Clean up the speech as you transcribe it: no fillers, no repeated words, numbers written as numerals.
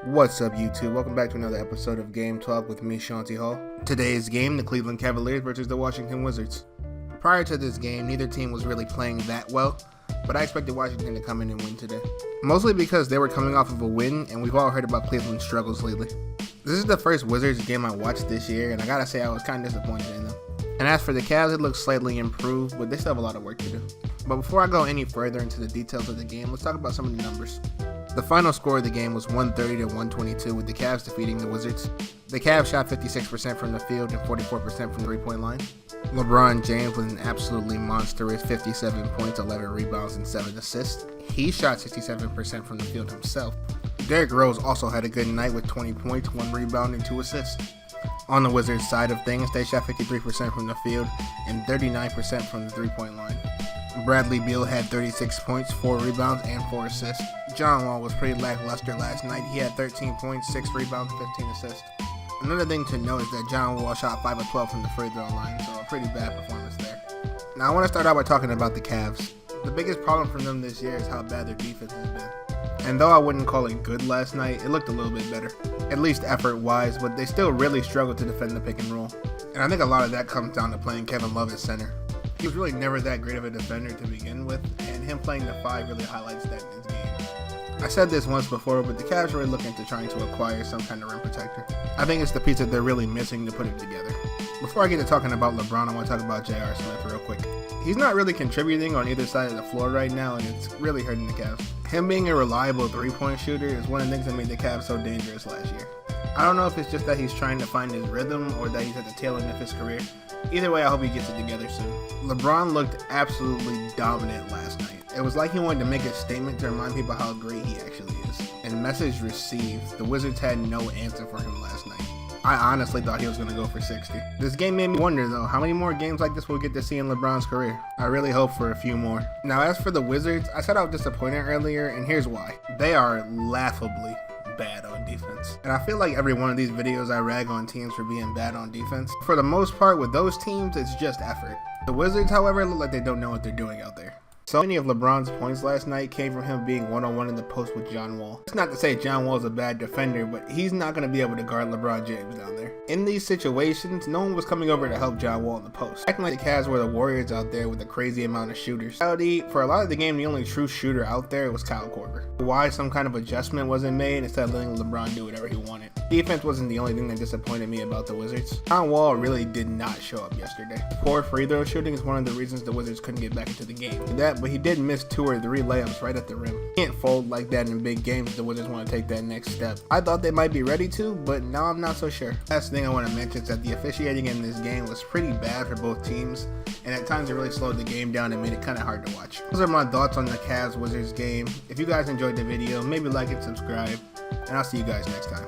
What's up, YouTube? Welcome back to another episode of Game Talk with me, Shanti Hall. Today's game, the Cleveland Cavaliers versus the Washington Wizards. Prior to this game, neither team was really playing that well, but I expected Washington to come in and win today. Mostly because they were coming off of a win, and we've all heard about Cleveland's struggles lately. This is the first Wizards game I watched this year, and I gotta say I was kind of disappointed in them. And as for the Cavs, it looks slightly improved, but they still have a lot of work to do. But before I go any further into the details of the game, let's talk about some of the numbers. The final score of the game was 130 to 122 with the Cavs defeating the Wizards. The Cavs shot 56% from the field and 44% from the three-point line. LeBron James with an absolutely monstrous 57 points, 11 rebounds, and 7 assists. He shot 67% from the field himself. Derrick Rose also had a good night with 20 points, 1 rebound, and 2 assists. On the Wizards side of things, they shot 53% from the field and 39% from the three-point line. Bradley Beal had 36 points, 4 rebounds, and 4 assists. John Wall was pretty lackluster last night. He had 13 points, 6 rebounds, 15 assists. Another thing to note is that John Wall shot 5 of 12 from the free throw line, so a pretty bad performance there. Now I want to start out by talking about the Cavs. The biggest problem for them this year is how bad their defense has been. And though I wouldn't call it good last night, it looked a little bit better, at least effort-wise, but they still really struggled to defend the pick and roll. And I think a lot of that comes down to playing Kevin Love at center. He was really never that great of a defender to begin with, and him playing the 5 really highlights that in his game. I said this once before, but the Cavs are really looking to trying to acquire some kind of rim protector. I think it's the piece that they're really missing to put it together. Before I get to talking about LeBron, I want to talk about J.R. Smith real quick. He's not really contributing on either side of the floor right now, and it's really hurting the Cavs. Him being a reliable three-point shooter is one of the things that made the Cavs so dangerous last year. I don't know if it's just that he's trying to find his rhythm or that he's at the tail end of his career. Either way, I hope he gets it together soon. LeBron looked absolutely dominant last night. It was like he wanted to make a statement to remind people how great he actually is. And message received, the Wizards had no answer for him last night. I honestly thought he was going to go for 60. This game made me wonder though, how many more games like this we'll get to see in LeBron's career? I really hope for a few more. Now as for the Wizards, I said I was disappointed earlier, and here's why. They are laughably bad on defense. And I feel like every one of these videos I rag on teams for being bad on defense. For the most part with those teams, it's just effort. The Wizards, however, look like they don't know what they're doing out there. So many of LeBron's points last night came from him being one-on-one in the post with John Wall. It's not to say John Wall's a bad defender, but he's not going to be able to guard LeBron James down there. In these situations, no one was coming over to help John Wall in the post. Acting like the Cavs were the Warriors out there with a crazy amount of shooters. For a lot of the game, the only true shooter out there was Kyle Korver. Why some kind of adjustment wasn't made instead of letting LeBron do whatever he wanted. Defense wasn't the only thing that disappointed me about the Wizards. John Wall really did not show up yesterday. Poor free throw shooting is one of the reasons the Wizards couldn't get back into the game. But he did miss 2 or 3 layups right at the rim. Can't fold like that in big games if the Wizards want to take that next step. I thought they might be ready to, but now I'm not so sure. Last thing I want to mention is that the officiating in this game was pretty bad for both teams, and at times it really slowed the game down and made it kind of hard to watch. Those are my thoughts on the Cavs-Wizards game. If you guys enjoyed the video, maybe like and subscribe, and I'll see you guys next time.